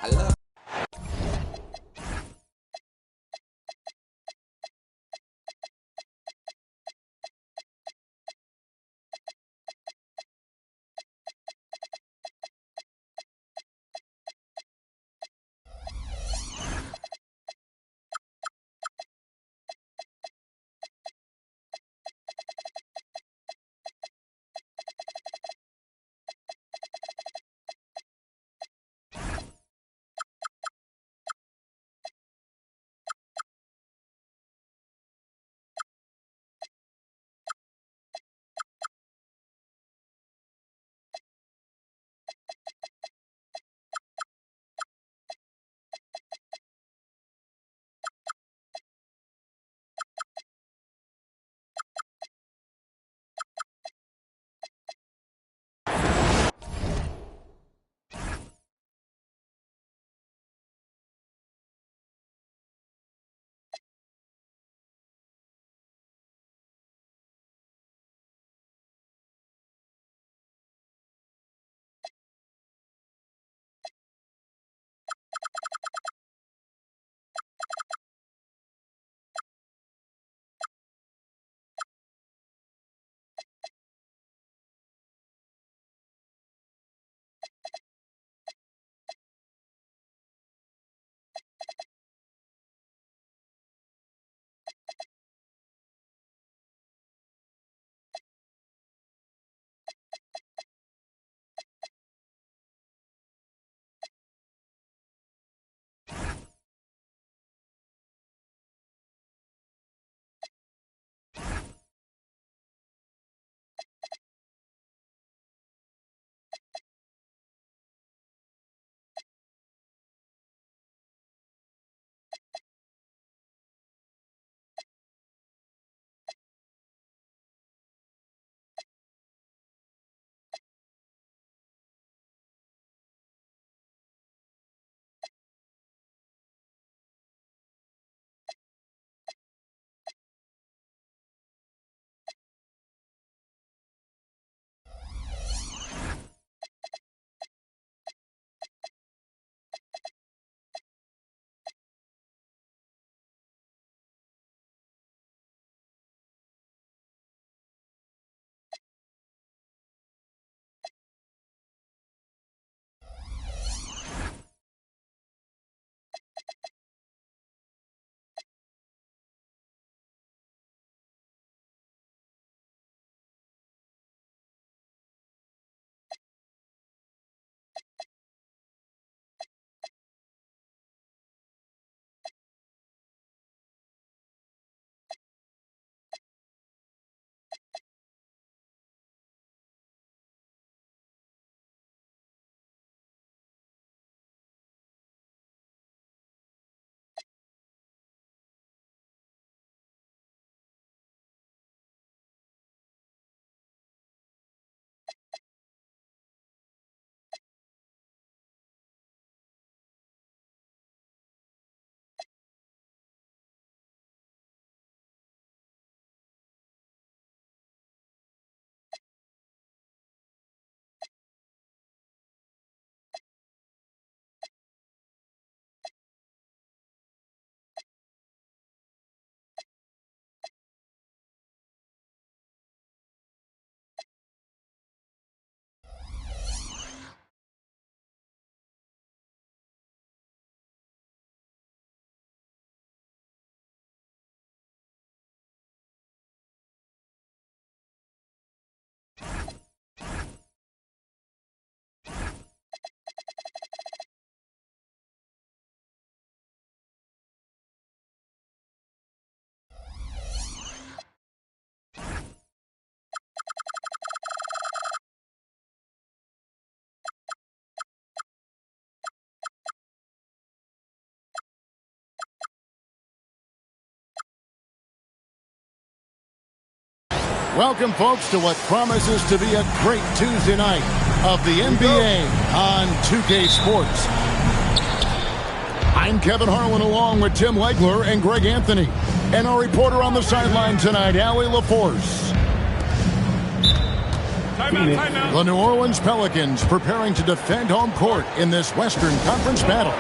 I love. Welcome, folks, to what promises to be a great Tuesday night of the NBA on 2K Sports. I'm Kevin Harlan along with Tim Legler and Greg Anthony. And our reporter on the sideline tonight, Allie LaForce. The New Orleans Pelicans preparing to defend home court in this Western Conference battle.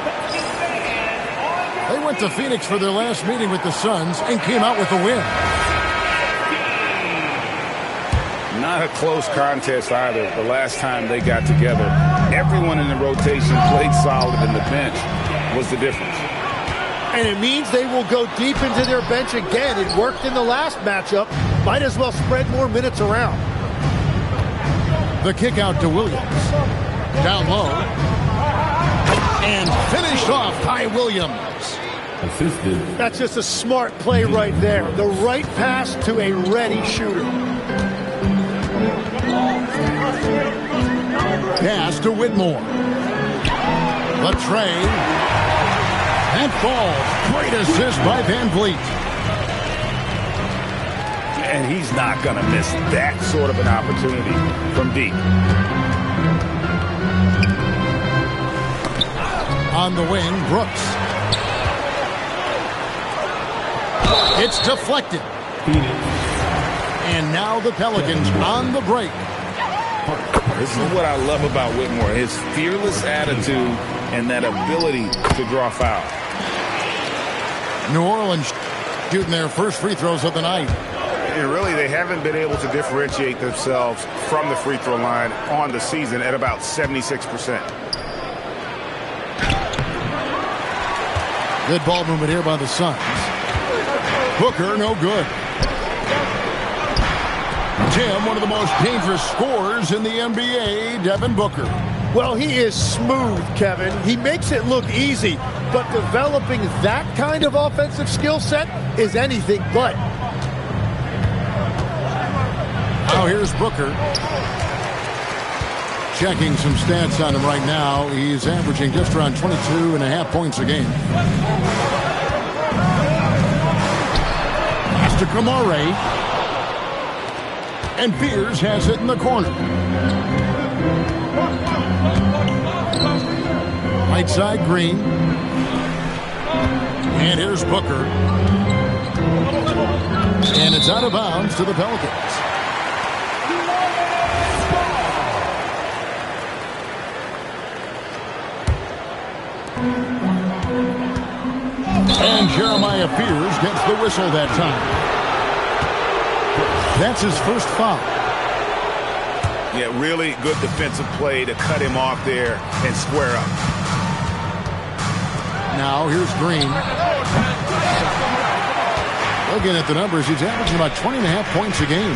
They went to Phoenix for their last meeting with the Suns and came out with a win. Not a close contest either. The last time they got together, everyone in the rotation played solid, and the bench was the difference. And it means they will go deep into their bench again. It worked in the last matchup. Might as well spread more minutes around. The kick out to Williams. Down low. And finished off by Williams. Assisted. That's just a smart play right there. The right pass to a ready shooter. Pass to Whitmore. The tray. And falls. Great assist by Van Vliet. And he's not going to miss that sort of an opportunity from deep. On the wing, Brooks. It's deflected. And now the Pelicans on the break. This is what I love about Whitmore, his fearless attitude and that ability to draw foul. New Orleans shooting their first free throws of the night. And really, they haven't been able to differentiate themselves from the free throw line on the season at about 76%. Good ball movement here by the Suns. Booker, no good. Tim, one of the most dangerous scorers in the NBA, Devin Booker. Well, he is smooth, Kevin. He makes it look easy, but developing that kind of offensive skill set is anything but. Now here's Booker. Checking some stats on him right now. He's averaging just around 22.5 points a game. Pass to Kamare. And Beers has it in the corner. Right side, Green. And here's Booker. And it's out of bounds to the Pelicans. And Jeremiah Fears gets the whistle that time. That's his first foul. Yeah, really good defensive play to cut him off there and square up. Now here's Green. Looking at the numbers, he's averaging about 20.5 points a game.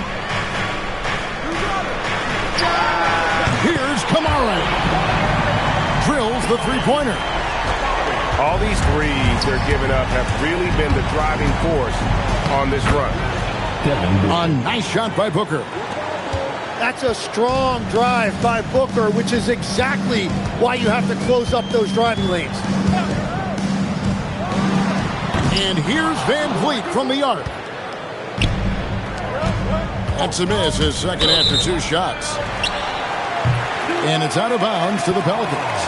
Here's Kamara. Drills the three-pointer. All these threes they're giving up have really been the driving force on this run. A nice shot by Booker. That's a strong drive by Booker, which is exactly why you have to close up those driving lanes. And here's Van Vliet from the arc. That's a miss, his second after two shots. And it's out of bounds to the Pelicans.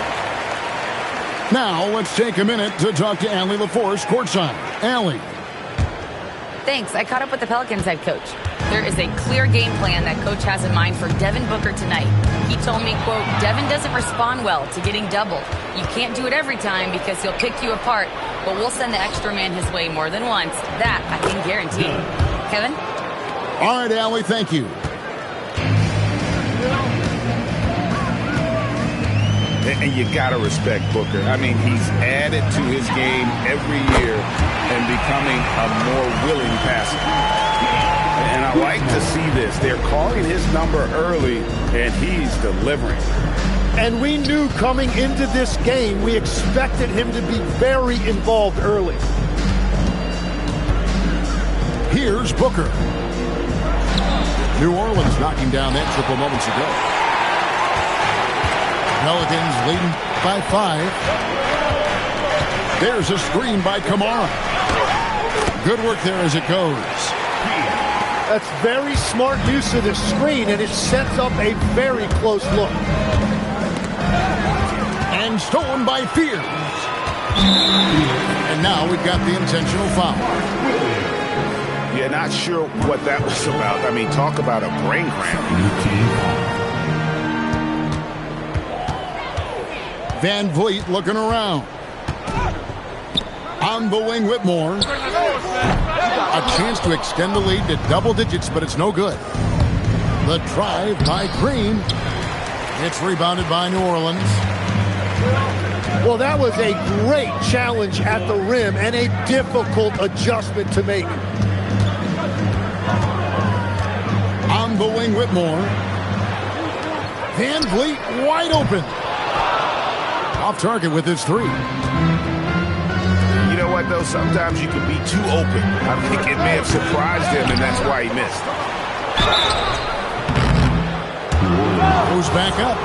Now let's take a minute to talk to Allie LaForce courtside. Allie. Thanks. I caught up with the Pelicans head coach. There is a clear game plan that coach has in mind for Devin Booker tonight. He told me, quote, Devin doesn't respond well to getting doubled. You can't do it every time because he'll pick you apart, but we'll send the extra man his way more than once. That I can guarantee. Kevin? All right, Allie, thank you. And you got to respect Booker. I mean, he's added to his game every year and becoming a more willing passer. And I like to see this. They're calling his number early, and he's delivering. And we knew coming into this game, we expected him to be very involved early. Here's Booker. New Orleans knocking down that triple moments ago. Pelicans leading by 5. There's a screen by Kamara. Good work there as it goes. That's very smart use of the screen, and it sets up a very close look. And stolen by Fears. And now we've got the intentional foul. Yeah, not sure what that was about. I mean, talk about a brain cramp. Van Vliet looking around. On the wing, Whitmore. A chance to extend the lead to double digits, but it's no good. The drive by Green. It's rebounded by New Orleans. Well, that was a great challenge at the rim and a difficult adjustment to make. On the wing, Whitmore. Van Vliet wide open. Off target with his three. You know what, though? Sometimes you can be too open. I think it may have surprised him, and that's why he missed. Goes back up.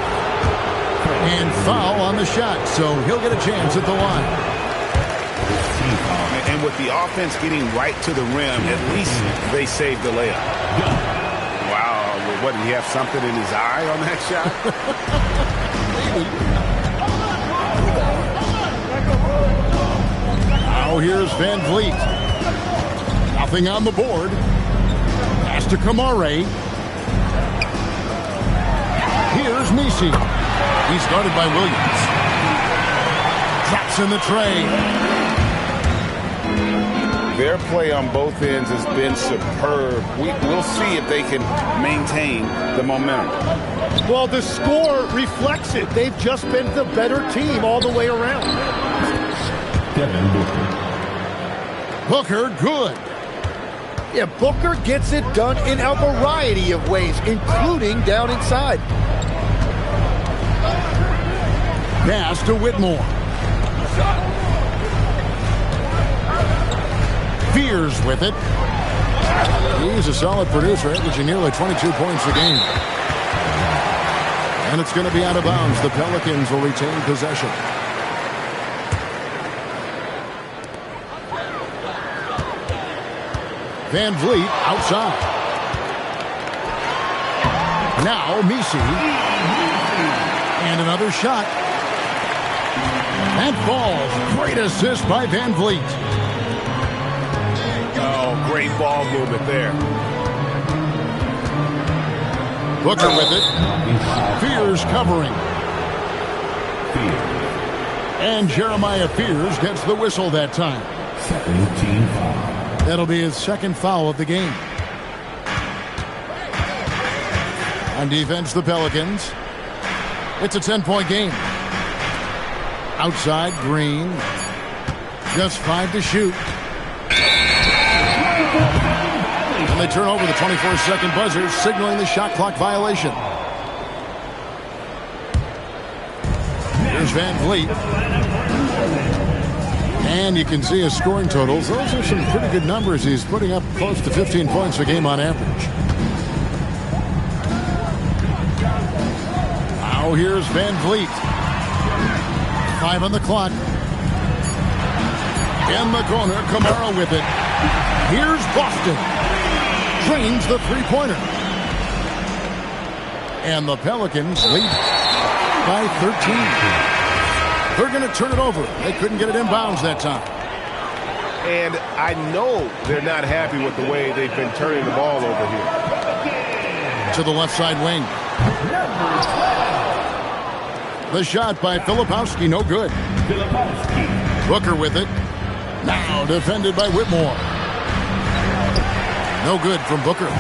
And foul on the shot, so he'll get a chance at the line. And with the offense getting right to the rim, at least they saved the layup. Wow, what, did he have something in his eye on that shot? Now here's Van Vliet. Nothing on the board. Pass to Kamare. Here's Misi. He's guarded by Williams. Drops in the tray. Their play on both ends has been superb. We'll see if they can maintain the momentum. Well, the score reflects it. They've just been the better team all the way around. Booker, good. Yeah, Booker gets it done in a variety of ways, including down inside. Pass to Whitmore. Fears with it. He's a solid producer, averaging nearly 22 points a game. And it's going to be out of bounds. The Pelicans will retain possession. Van Vliet outside. Now Misi. And another shot. And falls. Great assist by Van Vliet. Oh, great ball movement there. Booker with it. Fears covering. And Jeremiah Fears gets the whistle that time. That'll be his second foul of the game. On defense, the Pelicans. It's a 10-point game. Outside, Green. Just 5 to shoot. And they turn over the 24-second buzzer, signaling the shot clock violation. Here's Van Vliet. And you can see his scoring totals. Those are some pretty good numbers. He's putting up close to 15 points a game on average. Now here's Van Vliet. 5 on the clock. In the corner, Kamara with it. Here's Boston. Drains the three-pointer. And the Pelicans lead by 13. They're going to turn it over. They couldn't get it inbounds that time. And I know they're not happy with the way they've been turning the ball over here. To the left side wing. The shot by Filipowski, no good. Booker with it. Now defended by Whitmore. No good from Booker.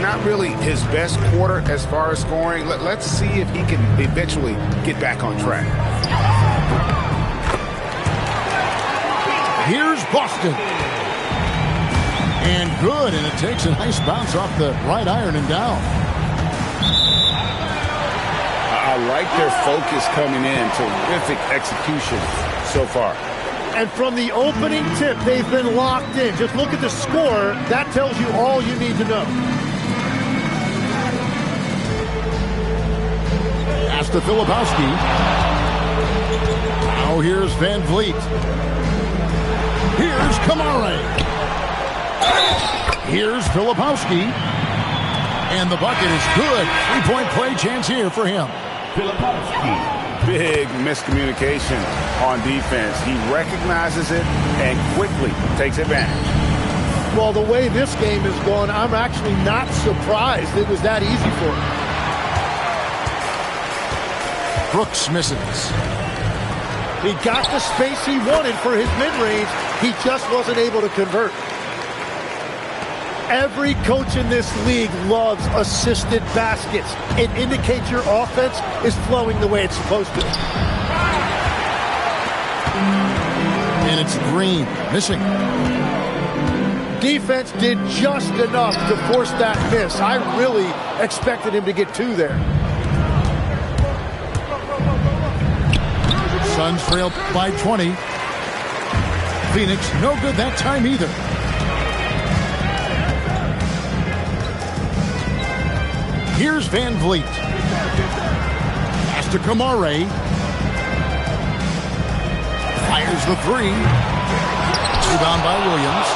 Not really his best quarter as far as scoring. Let's see if he can eventually get back on track. Here's Boston. And good, and it takes a nice bounce off the right iron and down. I like their focus coming in. Terrific execution so far. And from the opening tip, they've been locked in. Just look at the score. That tells you all you need to know. Pass to Filipowski. Now here's Van Vliet. Here's Kamare. Here's Filipowski. And the bucket is good. Three-point play chance here for him. Big miscommunication on defense. He recognizes it and quickly takes advantage. Well, the way this game is going, I'm actually not surprised it was that easy for him. Brooks misses. He got the space he wanted for his mid-range. He just wasn't able to convert. Every coach in this league loves assisted baskets. It indicates your offense is flowing the way it's supposed to. And it's Green missing. Defense did just enough to force that miss. I really expected him to get two there. Suns trail by 20. Phoenix no good that time either. Here's Van Vliet. Pass to Kamare. Fires the three. Rebound by Williams.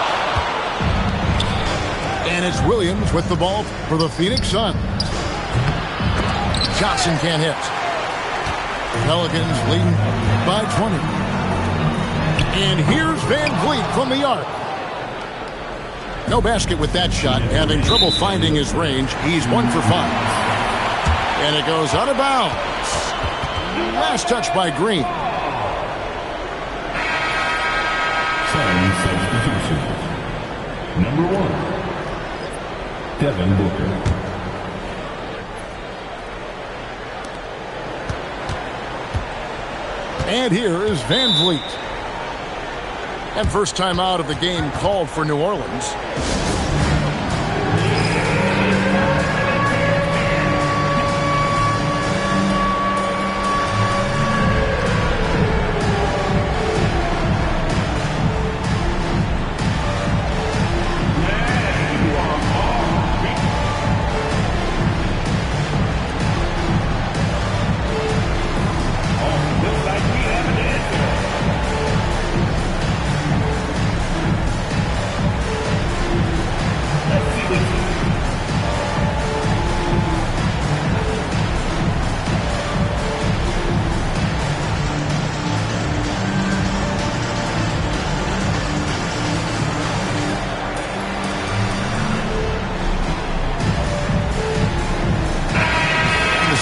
And it's Williams with the ball for the Phoenix Suns. Johnson can't hit. Pelicans leading by 20. And here's Van Vliet from the arc. No basket with that shot. Having trouble finding his range. He's 1 for 5. And it goes out of bounds. Last touch by Green. Substitutions. Number 1, Devin Booker. And here is Van Vliet. And first time out of the game called for New Orleans.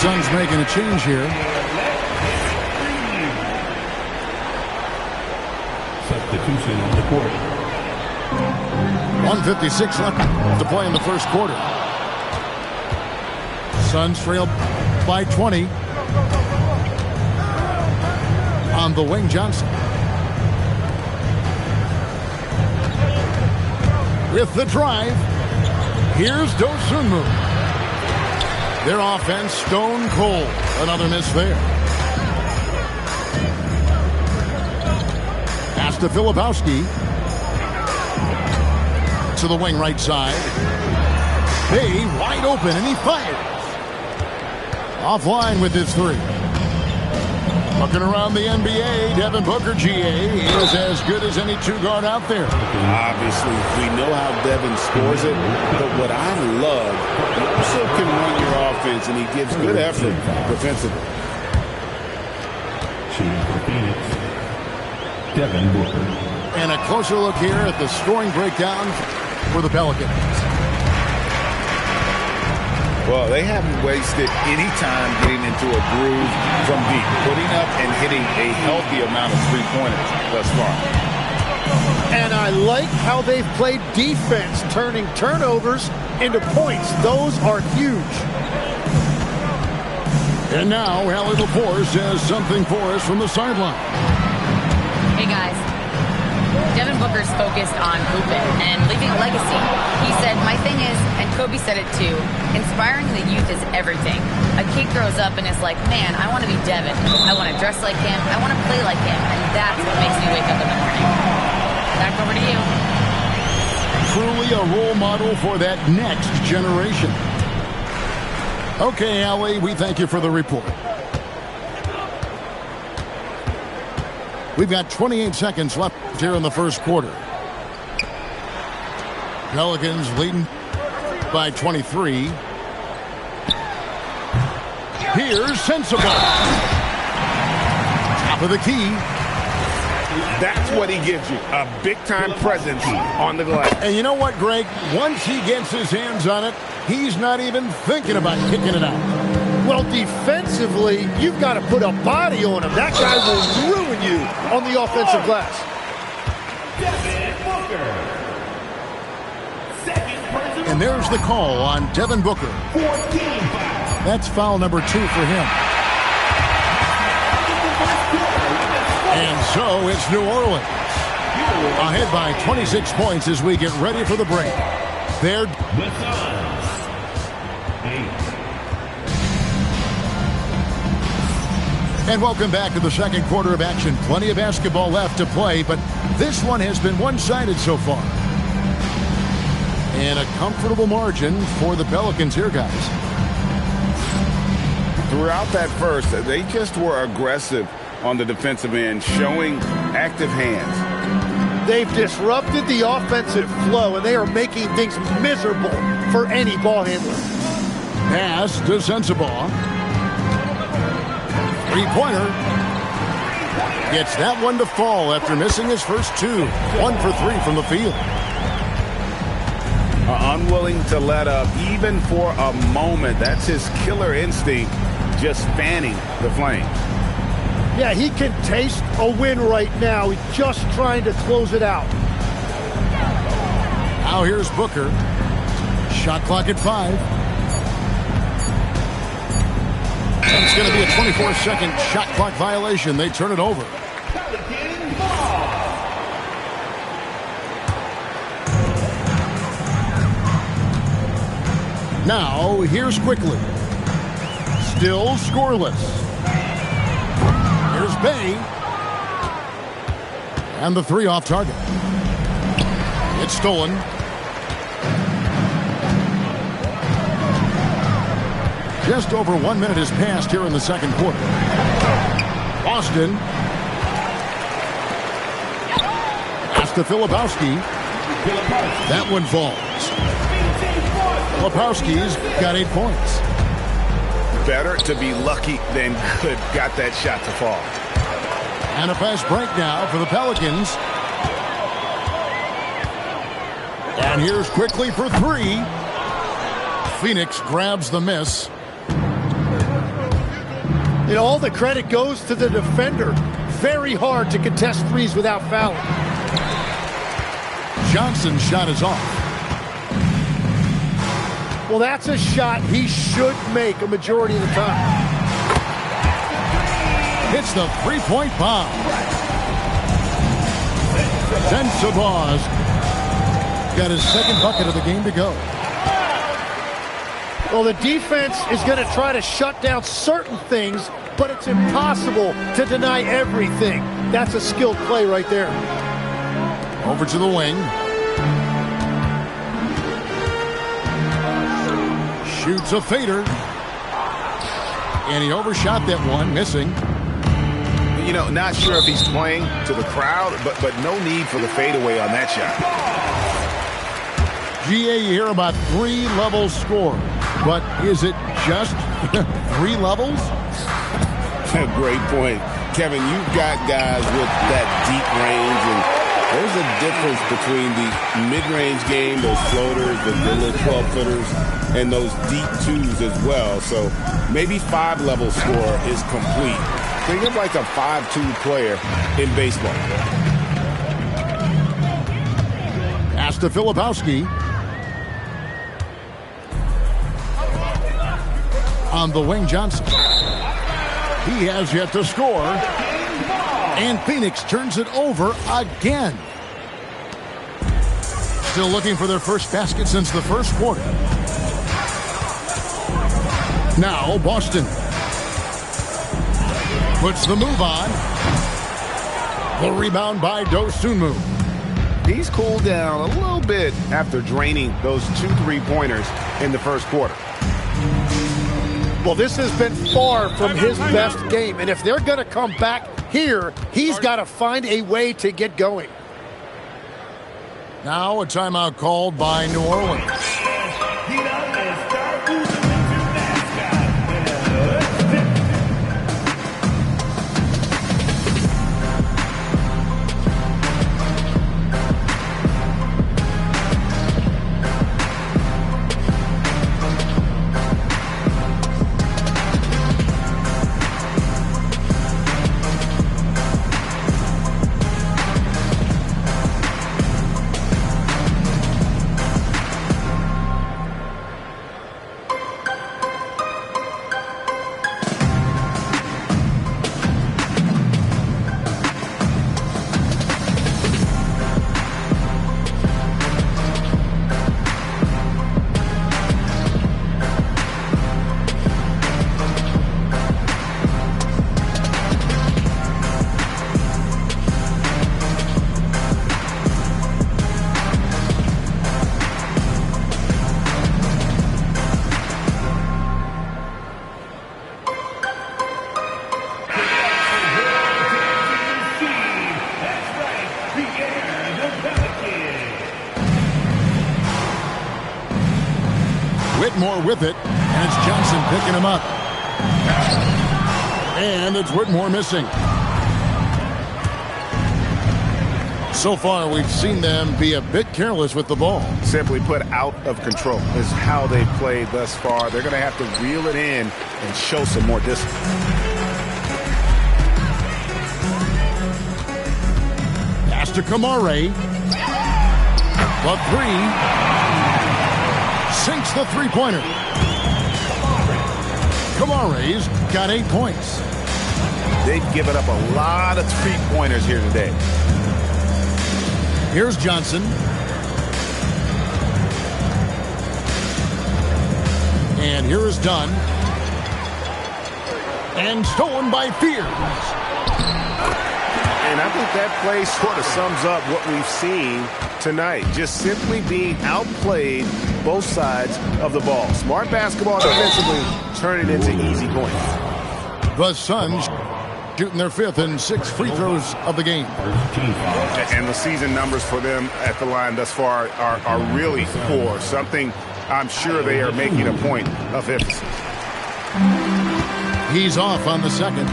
Suns making a change here. Substitution on the court. 1:56 left to play in the first quarter. Suns trail by 20. On the wing, Johnson. With the drive, here's Dosunmu. Their offense stone cold. Another miss there. Pass to Filipowski. To the wing right side. Bay wide open and he fires. Offline with his three. Looking around the NBA, Devin Booker, GA, is as good as any two-guard out there. Obviously, we know how Devin scores it, but what I love, he also can run your offense, and he gives good effort defensively. Shooting for Phoenix, Devin Booker. And a closer look here at the scoring breakdown for the Pelicans. Well, they haven't wasted any time getting into a groove from deep, putting up and hitting a healthy amount of three-pointers thus far. And I like how they've played defense, turning turnovers into points. Those are huge. And now, Allie LaForce has something for us from the sideline. Hey, guys. Devin Booker's focused on hooping and leaving a legacy. He said, my thing is, and Kobe said it too, inspiring the youth is everything. A kid grows up and is like, man, I want to be Devin. I want to dress like him. I want to play like him. And that's what makes me wake up in the morning. Back over to you. Truly a role model for that next generation. Okay, Allie, we thank you for the report. We've got 28 seconds left here in the first quarter. Pelicans leading by 23. Here's Sensible. Top of the key. That's what he gives you, a big-time presence on the glass. And you know what, Greg? Once he gets his hands on it, he's not even thinking about kicking it out. Well, defensively, you've got to put a body on him. That guy will ruin you on the offensive glass. And there's the call on Devin Booker. That's foul number 2 for him. And so it's New Orleans ahead by 26 points as we get ready for the break. They're And welcome back to the second quarter of action. Plenty of basketball left to play, but this one has been one-sided so far. And a comfortable margin for the Pelicans here, guys. Throughout that first, they just were aggressive on the defensive end, showing active hands. They've disrupted the offensive flow, and they are making things miserable for any ball handler. Pass to Sensabaugh. Three-pointer. Gets that one to fall after missing his first 2. 1 for 3 from the field. Unwilling to let up even for a moment. That's his killer instinct, just fanning the flames. Yeah, he can taste a win right now. He's just trying to close it out. Now here's Booker. Shot clock at 5. And it's going to be a 24-second shot clock violation. They turn it over. Now, here's Quickly. Still scoreless. Here's Bay. And the 3 off target. It's stolen. Just over 1 minute has passed here in the second quarter. Boston. Pass to Filipowski. That one falls. Filipowski's got 8 points. Better to be lucky than good. Got that shot to fall. And a fast break now for the Pelicans. And here's Quickly for 3. Phoenix grabs the miss. You know, all the credit goes to the defender. Very hard to contest threes without fouling. Johnson's shot is off. Well, that's a shot he should make a majority of the time. Hits the three-point bomb. Sensabaugh's got his second bucket of the game to go. Well, the defense is going to try to shut down certain things, but it's impossible to deny everything. That's a skilled play right there. Over to the wing. Shoots a fader. And he overshot that one, missing. You know, not sure if he's playing to the crowd, but no need for the fadeaway on that shot. GA, you hear about 3-level score. But is it just 3 levels? Great point. Kevin, you've got guys with that deep range, and there's a difference between the mid-range game, those floaters, the little 12-footers, and those deep 2s as well. So maybe 5-level score is complete. Think of like a 5-2 player in baseball. Pass to Filipowski. On the wing, Johnson. He has yet to score. And Phoenix turns it over again. Still looking for their first basket since the first quarter. Now Boston puts the move on. The rebound by Dosunmu. He's cooled down a little bit after draining those 2 3-pointers in the first quarter. Well, this has been far from his best game, and if they're going to come back here, he's got to find a way to get going. Now a timeout called by New Orleans. Whitmore with it, and it's Johnson picking him up. And it's Whitmore missing. So far, we've seen them be a bit careless with the ball. Simply put, out of control is how they've played thus far. They're going to have to reel it in and show some more discipline. Pass to Kamare. The three. Sinks the three-pointer. Kamare's got 8 points. They've given up a lot of three-pointers here today. Here's Johnson. And here is Dunn. And stolen by Fears. And I think that play sort of sums up what we've seen tonight. Just simply being outplayed both sides of the ball. Smart basketball defensively, turn it into easy points. The Suns shooting their 5th and 6th free throws of the game. And the season numbers for them at the line thus far are really poor. Something I'm sure they are making a point of emphasis. He's off on the second.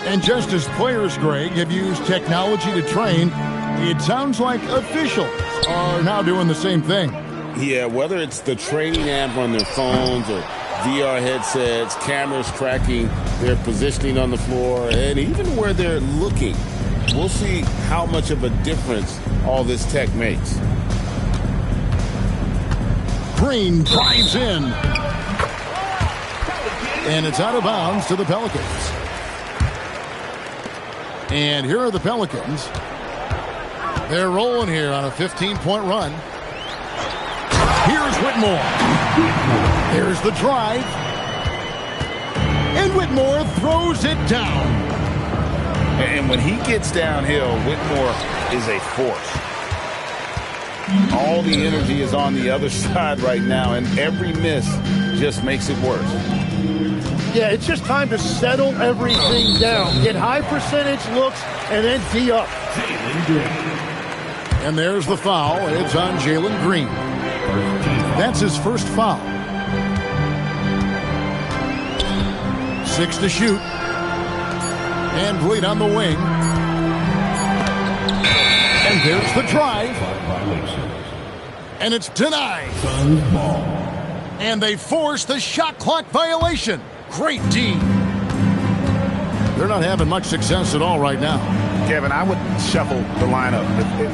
And just as players, Greg, have used technology to train, it sounds like officials are now doing the same thing. Yeah, whether it's the training app on their phones or VR headsets, cameras tracking their positioning on the floor, and even where they're looking. We'll see how much of a difference all this tech makes. Green drives in. And it's out of bounds to the Pelicans. And here are the Pelicans. They're rolling here on a 15-point run. Here's Whitmore. There's the drive. And Whitmore throws it down. And when he gets downhill, Whitmore is a force. All the energy is on the other side right now, and every miss just makes it worse. Yeah, it's just time to settle everything down. Get high percentage looks and then tee up. And there's the foul. It's on Jalen Green. That's his first foul. 6 to shoot. And lead on the wing. And there's the drive. And it's denied. And they force the shot clock violation. Great D. They're not having much success at all right now. Kevin, I would shuffle the lineup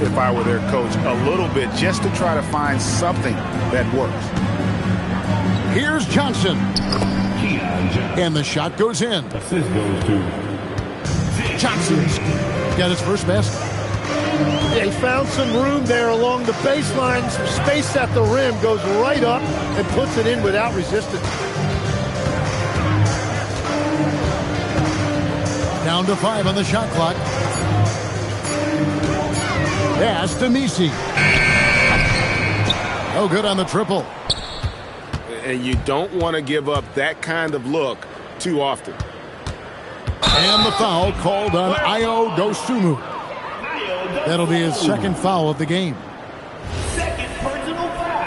if I were their coach a little bit just to try to find something that works. Here's Johnson. And the shot goes in. Assist goes to Johnson's got his first basket. They found some room there along the baseline. Some space at the rim, goes right up and puts it in without resistance. Down to 5 on the shot clock. Pass to Misi. Oh, good on the triple. And you don't want to give up that kind of look too often. And the foul called on Ayo Dosunmu. That'll be his second foul of the game.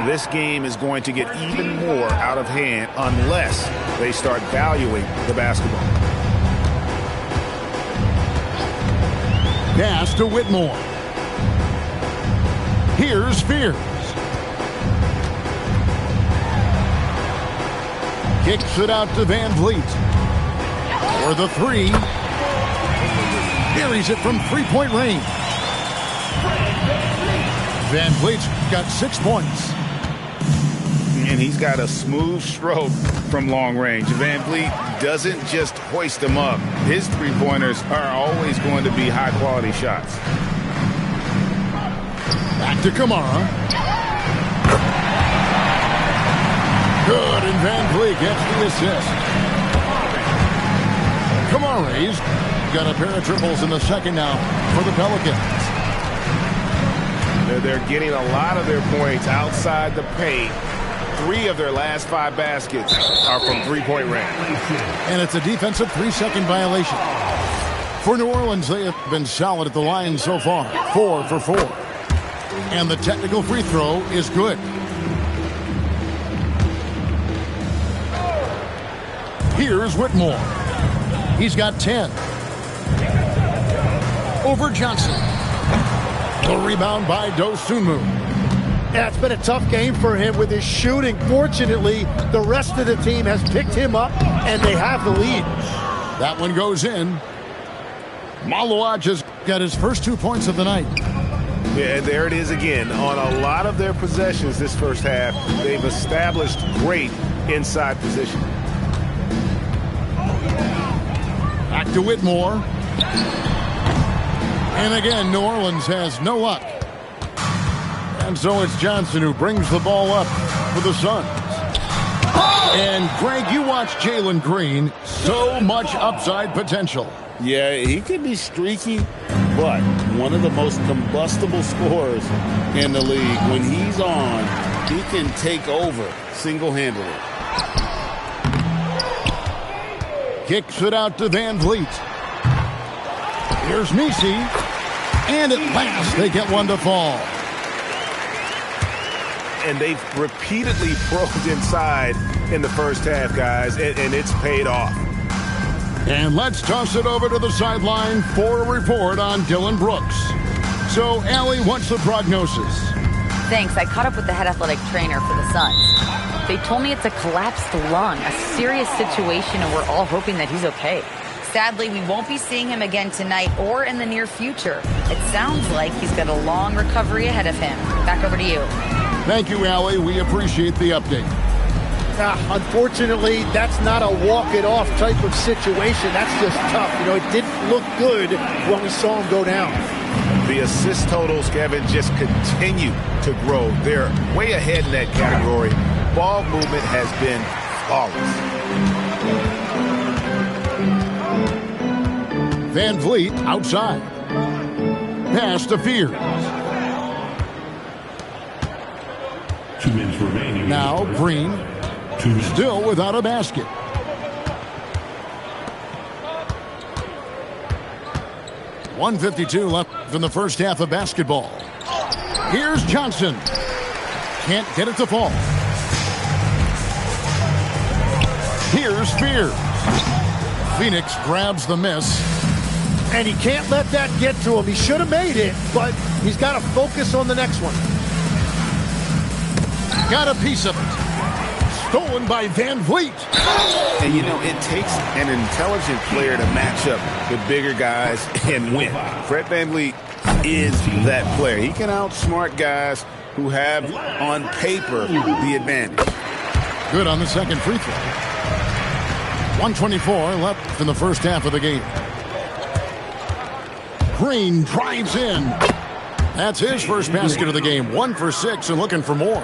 This game is going to get even more out of hand unless they start valuing the basketball. Pass to Whitmore. Here's Fears. Kicks it out to Van Vliet. For the three. Buries it from three-point range. Van Vliet's got 6 points. And he's got a smooth stroke from long range. Van Vliet doesn't just hoist them up. His three-pointers are always going to be high-quality shots. Back to Kamara. Good, and Van Vliet gets the assist. Kamara's got a pair of triples in the second now for the Pelicans. They're getting a lot of their points outside the paint. 3 of their last 5 baskets are from three-point range. And it's a defensive 3-second violation. For New Orleans, they have been solid at the line so far. 4 for 4. And the technical free throw is good. Here's Whitmore. He's got 10. Over Johnson. The rebound by Dosunmu. Yeah, it's been a tough game for him with his shooting. Fortunately, the rest of the team has picked him up, and they have the lead. That one goes in. Maluach has got his first 2 points of the night. Yeah, there it is again. On a lot of their possessions this first half, they've established great inside position. Back to Whitmore. And again, New Orleans has no luck. And so it's Johnson who brings the ball up for the Suns. And Greg, you watch Jalen Green. So much upside potential. Yeah, he could be streaky, but one of the most combustible scorers in the league. When he's on, he can take over single-handedly. Kicks it out to Van Vliet. Here's Messi. And at last, they get one to fall. And they've repeatedly probed inside in the first half, guys, and it's paid off. And let's toss it over to the sideline for a report on Dylan Brooks. So, Allie, what's the prognosis? Thanks. I caught up with the head athletic trainer for the Suns. They told me it's a collapsed lung, a serious situation, and we're all hoping that he's okay. Sadly, we won't be seeing him again tonight or in the near future. It sounds like he's got a long recovery ahead of him. Back over to you. Thank you, Allie. We appreciate the update. Unfortunately, that's not a walk-it-off type of situation. That's just tough. You know, it didn't look good when we saw him go down. The assist totals, Kevin, just continue to grow. They're way ahead in that category. Ball movement has been flawless. Van Vliet outside. Pass to Fears. 2 minutes remaining. Now Green. Still without a basket. .152 left in the first half of basketball. Here's Johnson. Can't get it to fall. Here's Fears. Phoenix grabs the miss. And he can't let that get to him. He should have made it, but he's got to focus on the next one. Got a piece of it. Stolen by Van Vliet. And, you know, it takes an intelligent player to match up with bigger guys and win. Fred VanVleet is that player. He can outsmart guys who have, on paper, the advantage. Good on the second free throw. 124 left in the first half of the game. Green drives in. That's his first basket of the game. 1 for 6 and looking for more.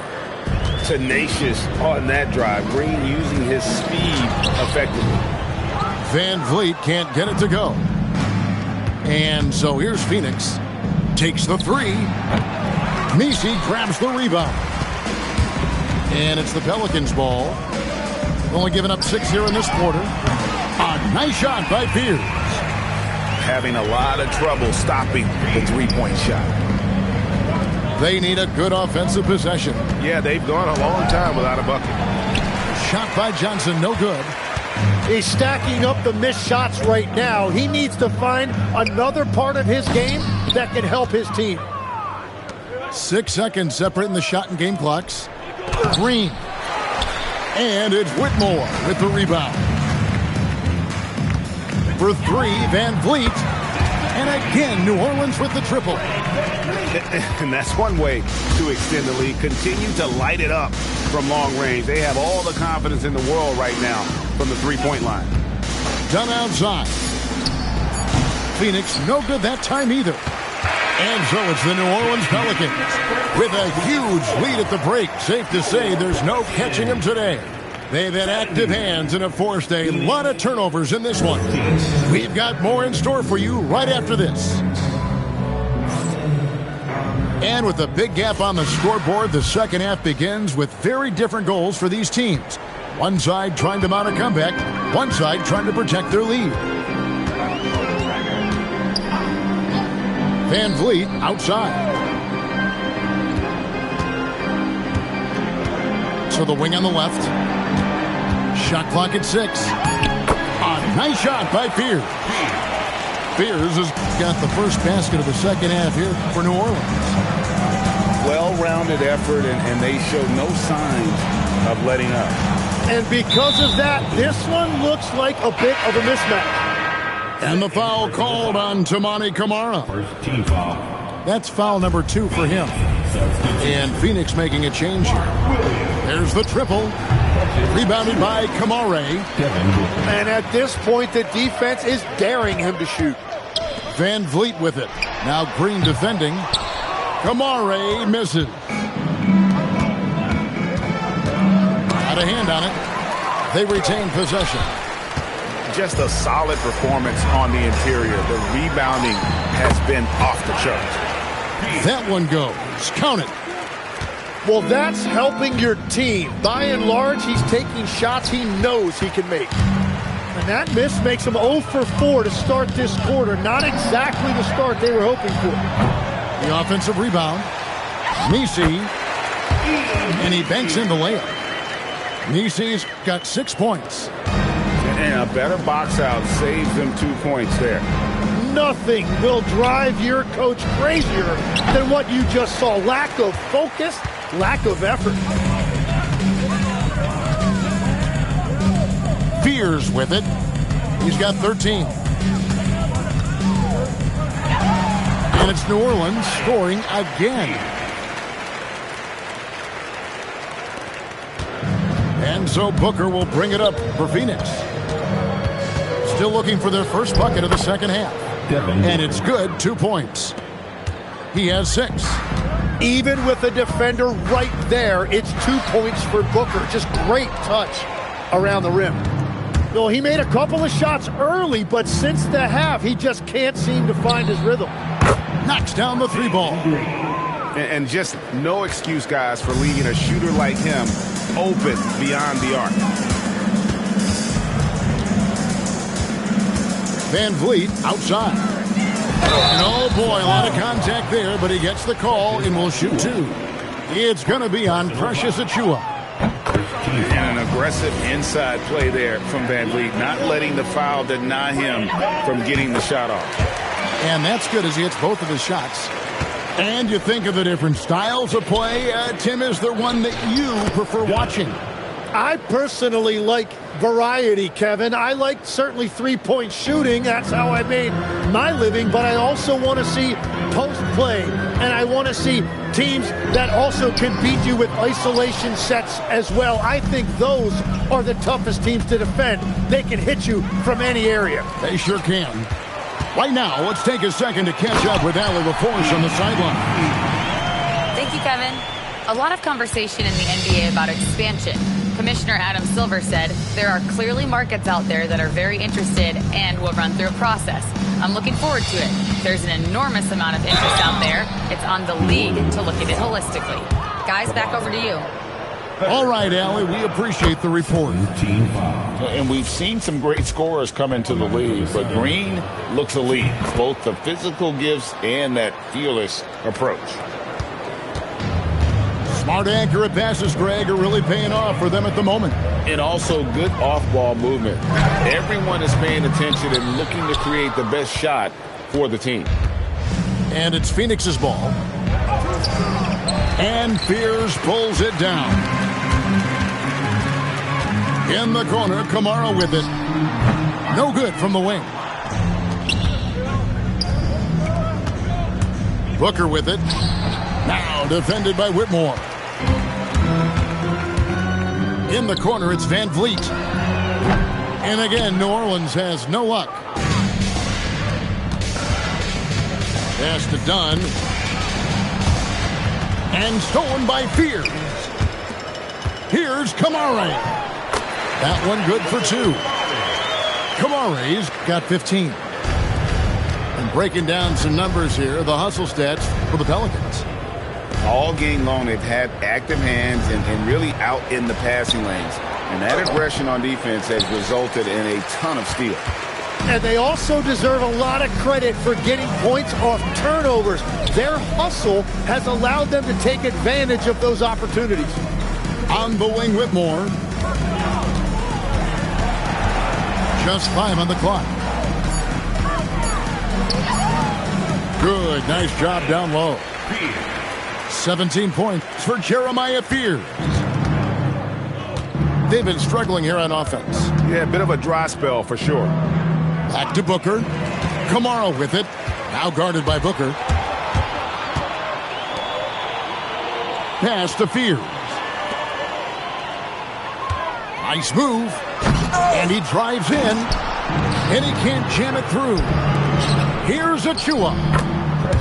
Tenacious on that drive. Green using his speed effectively. Van Vliet can't get it to go. And so here's Phoenix. Takes the three. Messi grabs the rebound. And it's the Pelicans' ball. Only giving up 6 here in this quarter. A nice shot by Fears. Having a lot of trouble stopping the three-point shot. They need a good offensive possession. Yeah, they've gone a long time without a bucket. Shot by Johnson, no good. He's stacking up the missed shots right now. He needs to find another part of his game that can help his team. 6 seconds separating the shot and game clocks. Green. And it's Whitmore with the rebound. For 3, Van Vliet. And again, New Orleans with the triple. And that's one way to extend the lead. Continue to light it up from long range. They have all the confidence in the world right now from the three-point line. Done outside. Phoenix no good that time either. And so it's the New Orleans Pelicans with a huge lead at the break. Safe to say there's no catching them today. They've had active hands and have forced a lot of turnovers in this one. We've got more in store for you right after this. And with a big gap on the scoreboard, the second half begins with very different goals for these teams. One side trying to mount a comeback, one side trying to protect their lead. Van Vliet outside. So the wing on the left. Shot clock at 6. Nice shot by Fears. Fears has got the first basket of the second half here for New Orleans. Well-rounded effort, and they show no signs of letting up. And because of that, this one looks like a bit of a mismatch. And the foul called on Toumani Camara. First team foul. That's foul number 2 for him. And Phoenix making a change here. There's the triple. Rebounded by Camara. And at this point, the defense is daring him to shoot. Van Vliet with it. Now Green defending. Camara misses. Got a hand on it. They retain possession. Just a solid performance on the interior. The rebounding has been off the charts. That one goes. Count it. Well, that's helping your team. By and large, he's taking shots he knows he can make. And that miss makes him 0 for 4 to start this quarter. Not exactly the start they were hoping for. The offensive rebound. Nisi. And he banks in the layup. Nisi's got 6 points. And a better box out saves them 2 points there. Nothing will drive your coach crazier than what you just saw. Lack of focus, lack of effort. Fears with it. He's got 13. And it's New Orleans scoring again. And so Booker will bring it up for Phoenix. Still looking for their first bucket of the second half. And it's good, 2 points. He has 6. Even with a defender right there, it's 2 points for Booker. Just great touch around the rim. Well, he made a couple of shots early, but since the half, he just can't seem to find his rhythm. Knocks down the 3 ball. And just no excuse, guys, for leaving a shooter like him open beyond the arc. Van Vliet outside. And oh boy, a lot of contact there, but he gets the call and will shoot 2. It's going to be on Precious Achiuwa. And an aggressive inside play there from Van Vliet, not letting the foul deny him from getting the shot off. And that's good as he hits both of his shots. And you think of the different styles of play. Tim, is there one that you prefer watching? I personally like variety, Kevin. I like certainly three-point shooting. That's how I made my living. But I also want to see post play. And I want to see teams that also can beat you with isolation sets as well. I think those are the toughest teams to defend. They can hit you from any area. They sure can. Right now, let's take a second to catch up with Allie LaForce on the sideline. Thank you, Kevin. A lot of conversation in the NBA about expansion. Commissioner Adam Silver said there are clearly markets out there that are very interested and will run through a process. I'm looking forward to it. There's an enormous amount of interest out there. It's on the league to look at it holistically. Guys, back over to you. All right, Allie, we appreciate the report. And we've seen some great scorers come into the league, but Green looks elite. Both the physical gifts and that fearless approach. Smart, accurate passes, Greg, are really paying off for them at the moment. And also good off-ball movement. Everyone is paying attention and looking to create the best shot for the team. And it's Phoenix's ball. And Fears pulls it down. In the corner, Camara with it. No good from the wing. Booker with it. Now defended by Whitmore. In the corner, it's Van Vliet. And again, New Orleans has no luck. Pass to Dunn. And stolen by Fears. Here's Camara. That one good for 2. Camara's got 15. And breaking down some numbers here, the hustle stats for the Pelicans. All game long, they've had active hands and really out in the passing lanes. And that aggression on defense has resulted in a ton of steals. And they also deserve a lot of credit for getting points off turnovers. Their hustle has allowed them to take advantage of those opportunities. On the wing, Whitmore. Just 5 on the clock. Good. Nice job down low. 17 points for Jeremiah Fears. They've been struggling here on offense. Yeah, a bit of a dry spell for sure. Back to Booker. Kamara with it. Now guarded by Booker. Pass to Fears. Nice move. And he drives in. And he can't jam it through. Here's Achua.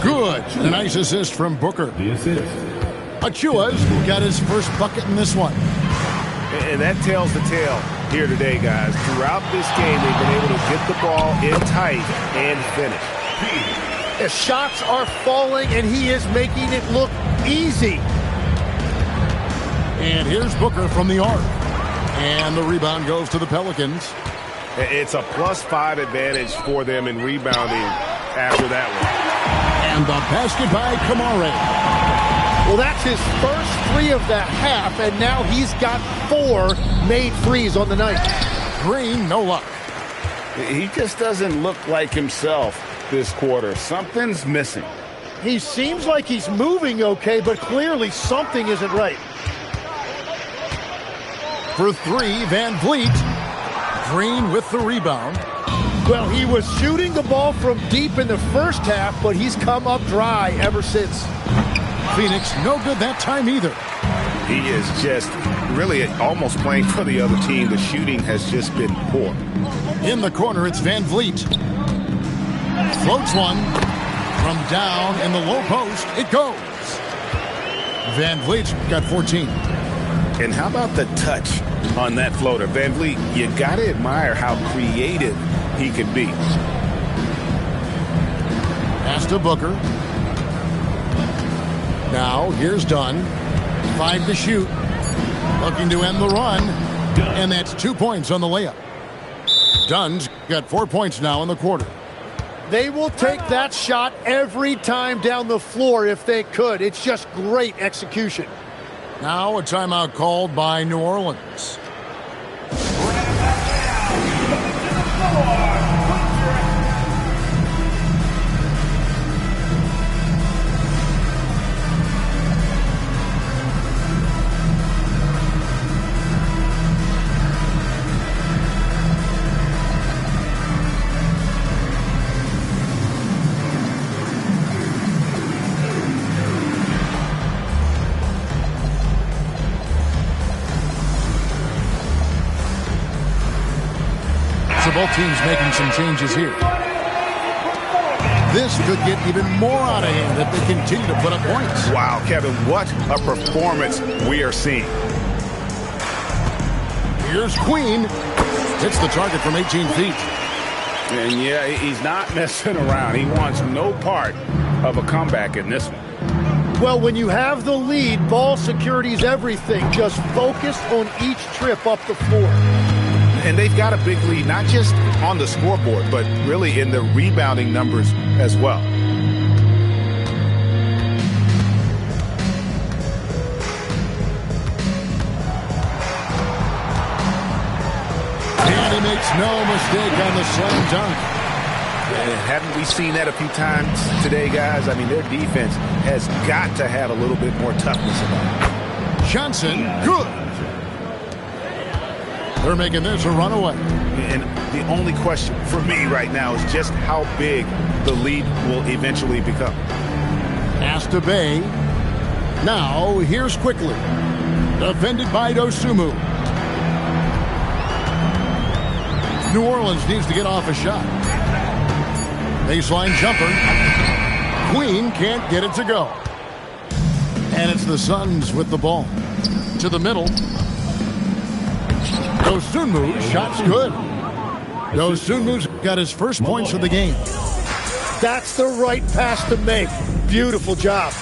Good. A nice assist from Booker. The assist. Achua's got his first bucket in this one. And that tells the tale here today, guys. Throughout this game, they've been able to get the ball in tight and finish. The shots are falling, and he is making it look easy. And here's Booker from the arc. And the rebound goes to the Pelicans. It's a +5 advantage for them in rebounding after that one. And the basket by Kamara. Well, that's his first 3 of the half, and now he's got 4 made threes on the night. Green, no luck. He just doesn't look like himself this quarter. Something's missing. He seems like he's moving okay, but clearly something isn't right. For 3, Van Vliet. Green with the rebound. Well, he was shooting the ball from deep in the first half, but he's come up dry ever since. Phoenix, no good that time either. He is just really almost playing for the other team. The shooting has just been poor. In the corner, it's Van Vliet. Floats one. From down in the low post, it goes. Van Vliet's got 14. And how about the touch on that floater? Van Vliet, you got to admire how creative he can be. Pass to Booker. Now, here's Dunn. 5 to shoot. Looking to end the run. And that's 2 points on the layup. Dunn's got 4 points now in the quarter. They will take that shot every time down the floor if they could. It's just great execution. Now a timeout called by New Orleans. Both teams making some changes here. This could get even more out of hand if they continue to put up points. Wow, Kevin, what a performance we are seeing. Here's Queen. Hits the target from 18 feet. And yeah, he's not messing around. He wants no part of a comeback in this one. Well, when you have the lead, ball security is everything. Just focus on each trip up the floor. And they've got a big lead, not just on the scoreboard, but really in the rebounding numbers as well. And he makes no mistake on the slam dunk. Haven't we seen that a few times today, guys? I mean, their defense has got to have a little bit more toughness about it. Johnson, good. They're making this a runaway. And the only question for me right now is just how big the lead will eventually become. Pass to Bay. Now, here's Quickly. Defended by Dosunmu. New Orleans needs to get off a shot. Baseline jumper. Queen can't get it to go. And it's the Suns with the ball. To the middle. Dosunmu, shot's good. Dosunmu's got his first points of the game. That's the right pass to make. Beautiful job.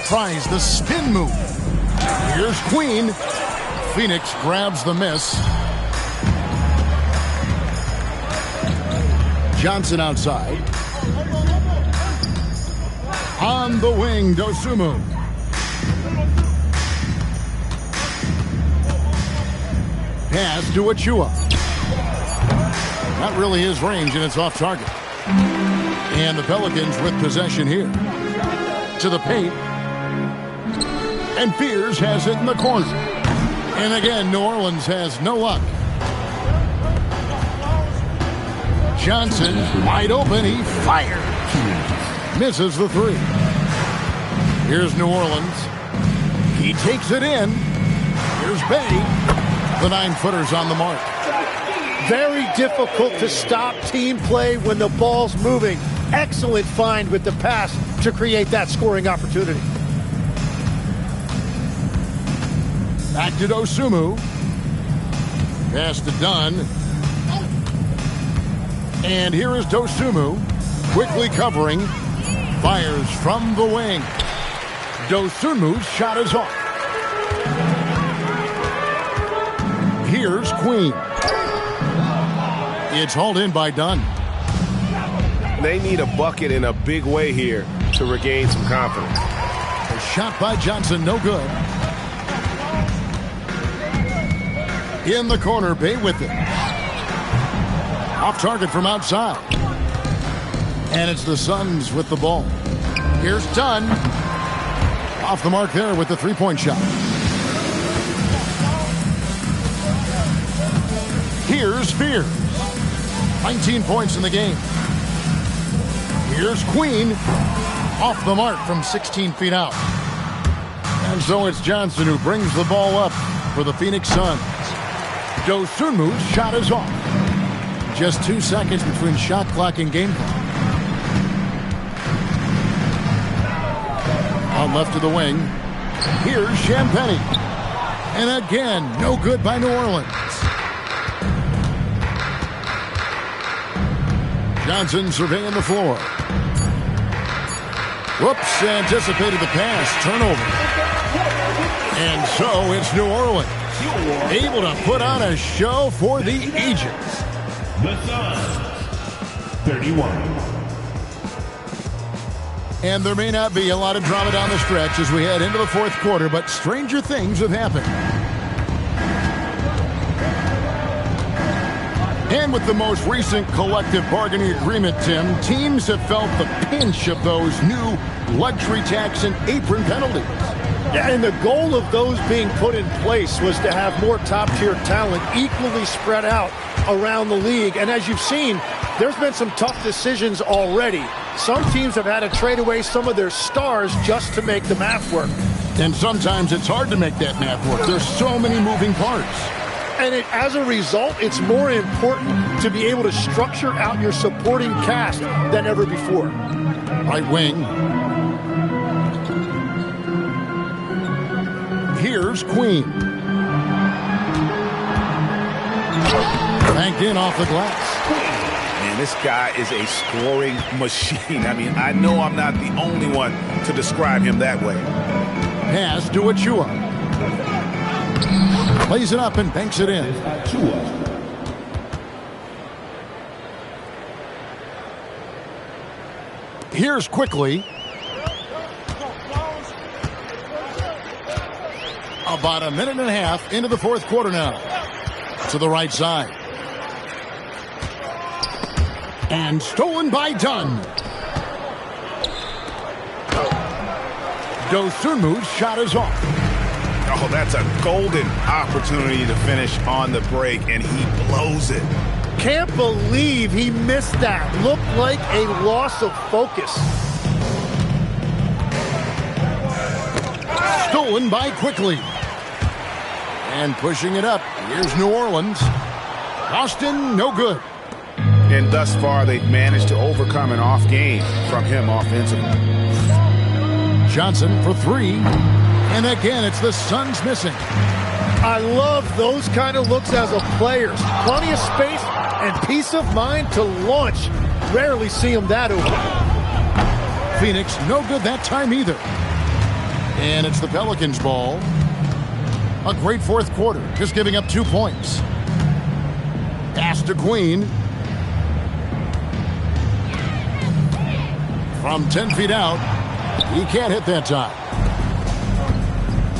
Tries the spin move. Here's Queen. Phoenix grabs the miss. Johnson outside. On the wing, Dosunmu. Pass to Achua. Not really his range, and it's off target. And the Pelicans with possession here. To the paint. And Fears has it in the corner. And again, New Orleans has no luck. Johnson, wide open, he fires. Misses the three. Here's New Orleans. He takes it in. Here's Bay. The 9-footer's on the mark. Very difficult to stop team play when the ball's moving. Excellent find with the pass to create that scoring opportunity. Back to Dosunmu. Pass to Dunn. And here is Dosunmu. Quickly covering. Fires from the wing. Dosunmu's shot is off. Here's Queen. It's hauled in by Dunn. They need a bucket in a big way here to regain some confidence. A shot by Johnson, no good. In the corner, Bay with it. Off target from outside. And it's the Suns with the ball. Here's Dunn. Off the mark there with the three-point shot. Here's Fears. 19 points in the game. Here's Queen. Off the mark from 16 feet out. And so it's Johnson who brings the ball up for the Phoenix Suns. Dosunmu's shot is off. Just 2 seconds between shot clock and game clock. Out left to the wing. Here's Champagnie. And again, no good by New Orleans. Johnson surveying the floor. Whoops, anticipated the pass. Turnover. And so it's New Orleans. Able to put on a show for the Agents. The Suns, 31. And there may not be a lot of drama down the stretch as we head into the fourth quarter, but stranger things have happened. And with the most recent collective bargaining agreement, Tim, teams have felt the pinch of those new luxury tax and apron penalties. Yeah, and the goal of those being put in place was to have more top-tier talent equally spread out around the league. And as you've seen, there's been some tough decisions already. Some teams have had to trade away some of their stars just to make the math work. And sometimes it's hard to make that math work. There's so many moving parts. And as a result, it's more important to be able to structure out your supporting cast than ever before. Right wing. Here's Queen. Banked in off the glass. Man, this guy is a scoring machine. I mean, I know I'm not the only one to describe him that way. Pass to Achua. Plays it up and banks it in. Here's Quickly. About a minute and a half into the fourth quarter now. To the right side. And stolen by Dunn. Dosunmu's shot is off. Oh, that's a golden opportunity to finish on the break, and he blows it. Can't believe he missed that. Looked like a loss of focus. Stolen by Quickly. And pushing it up. Here's New Orleans. Austin, no good. And thus far, they've managed to overcome an off game from him offensively. Johnson for three. And again, it's the Suns missing. I love those kind of looks as a player. Plenty of space and peace of mind to launch. Rarely see him that open. Phoenix, no good that time either. And it's the Pelicans' ball. A great fourth quarter, just giving up 2 points. Pass to Queen. From 10 feet out, he can't hit that time.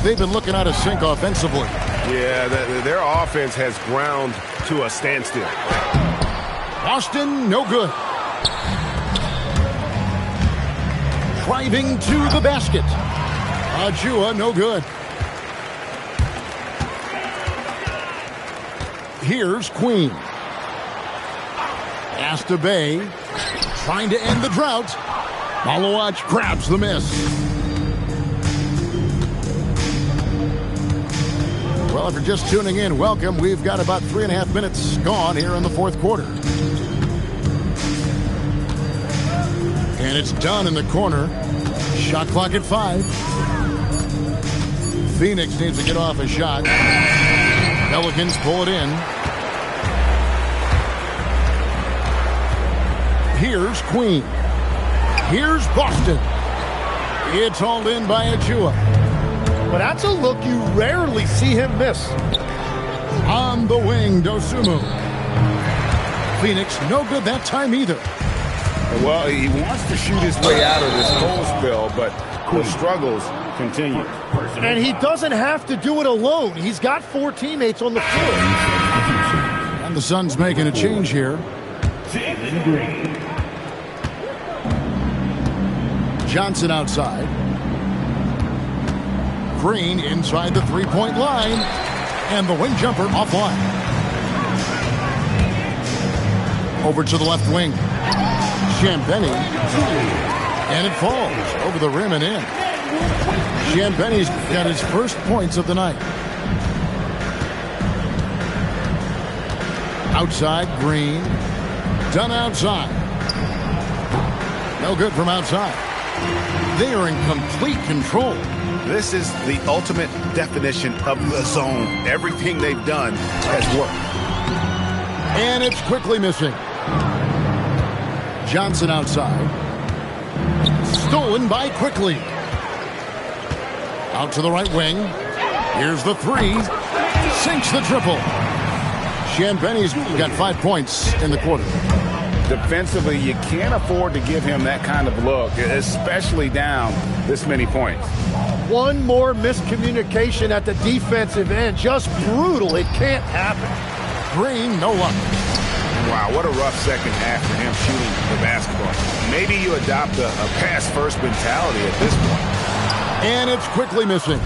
They've been looking out of sync offensively. Yeah, their offense has ground to a standstill. Boston, no good. Driving to the basket. Achua, no good. Here's Queen. USBA trying to end the drought. Malawach grabs the miss. Well, if you're just tuning in, welcome. We've got about 3.5 minutes gone here in the fourth quarter. And it's done in the corner. Shot clock at 5. Phoenix needs to get off a shot. Pelicans pull it in. Here's Queen. Here's Boston. It's hauled in by Achua. But that's a look you rarely see him miss. On the wing, Dosunmu. Phoenix, no good that time either. Well, he wants to shoot his way out of this cold spell, but the struggles continue. And he doesn't have to do it alone. He's got 4 teammates on the floor. And the Suns making a change here. Johnson outside. Green inside the three-point line. And the wing jumper offline. Over to the left wing. Champagny. And it falls over the rim and in. Champagny's got his first points of the night. Outside, Green. Done outside. No good from outside. They are in complete control. This is the ultimate definition of the zone. Everything they've done has worked. And it's quickly missing. Johnson outside. Stolen by Quickly. Out to the right wing. Here's the 3. Sinks the triple. Champagny's got 5 points in the quarter. Defensively, you can't afford to give him that kind of look, especially down this many points. One more miscommunication at the defensive end. Just brutal. It can't happen. Green, no luck. Wow, what a rough second half for him shooting the basketball. Maybe you adopt a pass-first mentality at this point. And it's quickly missing.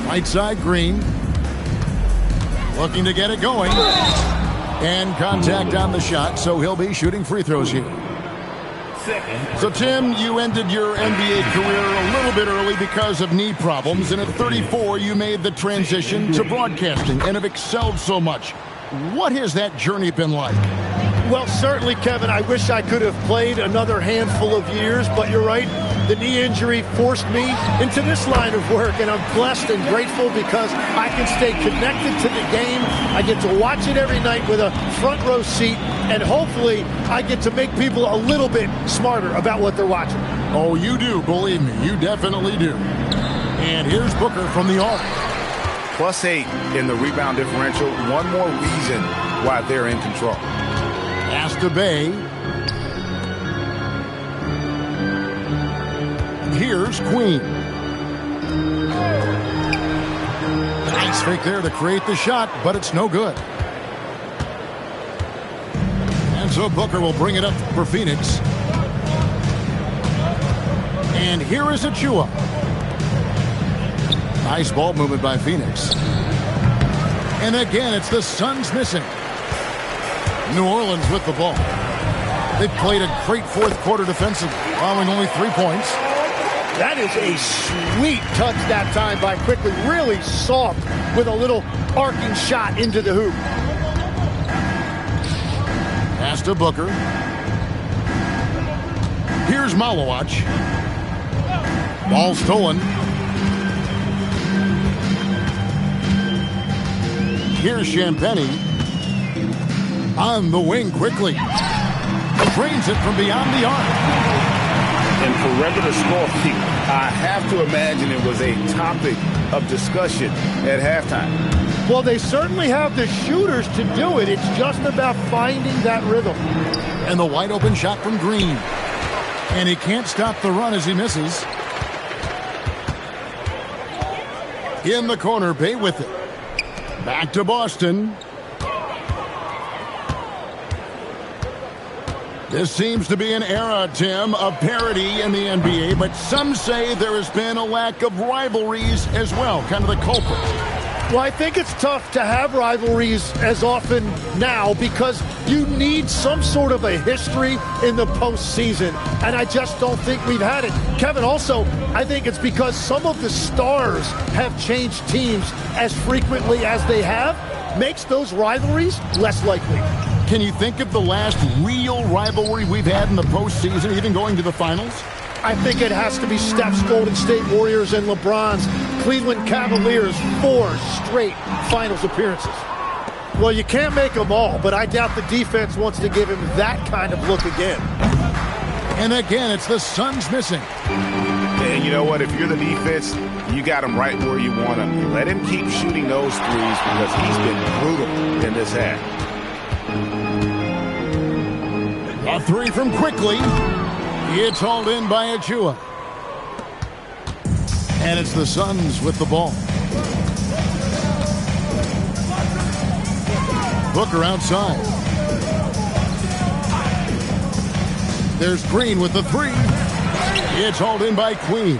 Right side, Green. Looking to get it going. And contact on the shot, so he'll be shooting free throws here. So, Tim, you ended your NBA career a little bit early because of knee problems, and at 34, you made the transition to broadcasting and have excelled so much. What has that journey been like? Well, certainly, Kevin, I wish I could have played another handful of years, but you're right. The knee injury forced me into this line of work, and I'm blessed and grateful because I can stay connected to the game. I get to watch it every night with a front row seat, and hopefully I get to make people a little bit smarter about what they're watching. Oh, you do, believe me. You definitely do. And here's Booker from the arc. +8 in the rebound differential. One more reason why they're in control. USBA. Here's Queen. Nice fake there to create the shot, but it's no good. And so Booker will bring it up for Phoenix. And here is Achua. Nice ball movement by Phoenix. And again, it's the Suns missing. New Orleans with the ball. They played a great fourth quarter defensively, allowing only 3 points. That is a sweet touch that time by Quickly. Really soft with a little arcing shot into the hoop. Pass to Booker. Here's Malawach. Ball stolen. Here's Champagny. On the wing quickly. Drains it from beyond the arc. And for regular scoring, I have to imagine it was a topic of discussion at halftime. Well, they certainly have the shooters to do it. It's just about finding that rhythm. And the wide open shot from Green. And he can't stop the run as he misses. In the corner, Bay with it. Back to Boston. This seems to be an era, Tim, of parity in the NBA, but some say there has been a lack of rivalries as well, kind of the culprit. Well, I think it's tough to have rivalries as often now because you need some sort of a history in the postseason, and I just don't think we've had it. Kevin, also, I think it's because some of the stars have changed teams as frequently as they have, makes those rivalries less likely. Can you think of the last real rivalry we've had in the postseason, even going to the finals? I think it has to be Steph's Golden State Warriors and LeBron's Cleveland Cavaliers 4 straight finals appearances. Well, you can't make them all, but I doubt the defense wants to give him that kind of look again. And again, it's the Suns missing. And you know what? If you're the defense, you got him right where you want him. Let him keep shooting those threes because he's been brutal in this half. A three from Quickly. It's hauled in by Achua. And it's the Suns with the ball. Booker outside. There's Green with the three. It's hauled in by Queen.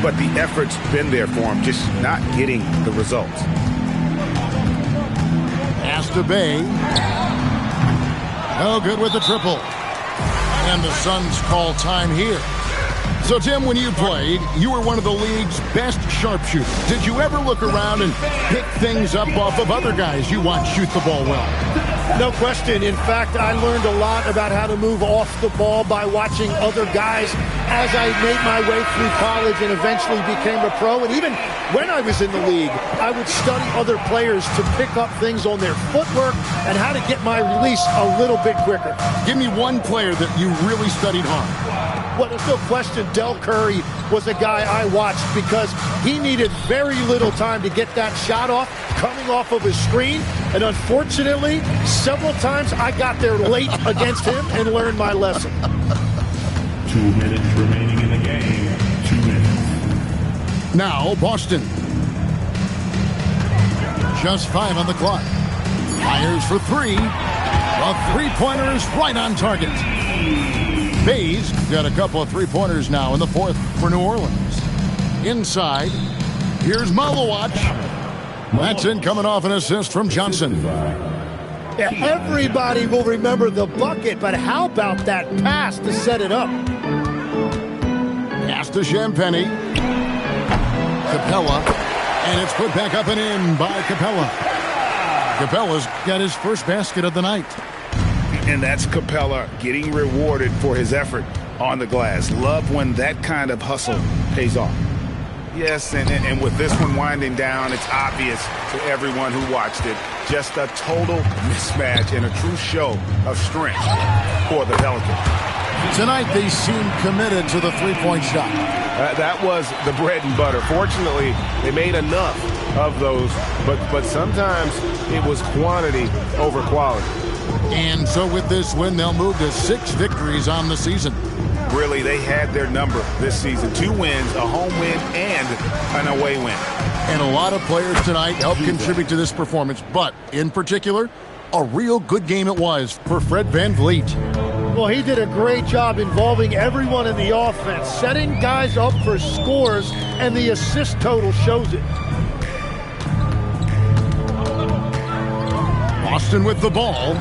But the effort's been there for him, just not getting the results. Pass to Bay. No good with the triple. And the Suns call time here. So, Tim, when you played, you were one of the league's best sharpshooters. Did you ever look around and pick things up off of other guys you watch shoot the ball well? No question. In fact, I learned a lot about how to move off the ball by watching other guys as I made my way through college and eventually became a pro. And even when I was in the league, I would study other players to pick up things on their footwork and how to get my release a little bit quicker. Give me one player that you really studied hard. Well, there's no question Del Curry was a guy I watched because he needed very little time to get that shot off coming off of his screen. And unfortunately, several times I got there late against him and learned my lesson. 2 minutes remaining in the game. 2 minutes. Now, Boston. Just 5 on the clock. Fires for three. A three-pointer is right on target. Bay's got a couple of three-pointers now in the fourth for New Orleans. Inside, here's Malawatch. That's in coming off an assist from Johnson. Yeah, everybody will remember the bucket, but how about that pass to set it up? Pass to Champagny. Capella. And it's put back up and in by Capella. Capella's got his first basket of the night. And that's Capella getting rewarded for his effort on the glass. Love when that kind of hustle pays off. Yes, and with this one winding down, it's obvious to everyone who watched it. Just a total mismatch and a true show of strength for the Pelicans. Tonight, they seem committed to the three-point shot. That was the bread and butter. Fortunately, they made enough of those, but sometimes it was quantity over quality. And so with this win, they'll move to 6 victories on the season. Really, they had their number this season. 2 wins, a home win, and an away win. And a lot of players tonight helped contribute to this performance, but in particular, a real good game it was for Fred VanVleet. Well, he did a great job involving everyone in the offense, setting guys up for scores, and the assist total shows it. Boston with the ball.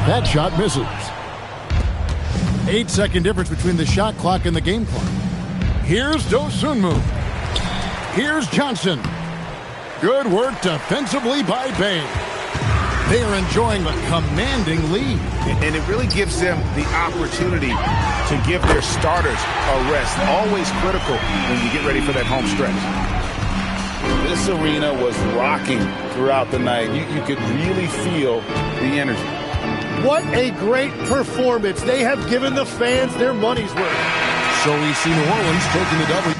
That shot misses. 8-second difference between the shot clock and the game clock. Here's Dosunmu. Here's Johnson. Good work defensively by Bay. They are enjoying a commanding lead. And it really gives them the opportunity to give their starters a rest. Always critical when you get ready for that home stretch. This arena was rocking throughout the night. You could really feel the energy. What a great performance. They have given the fans their money's worth. So we see New Orleans taking the W.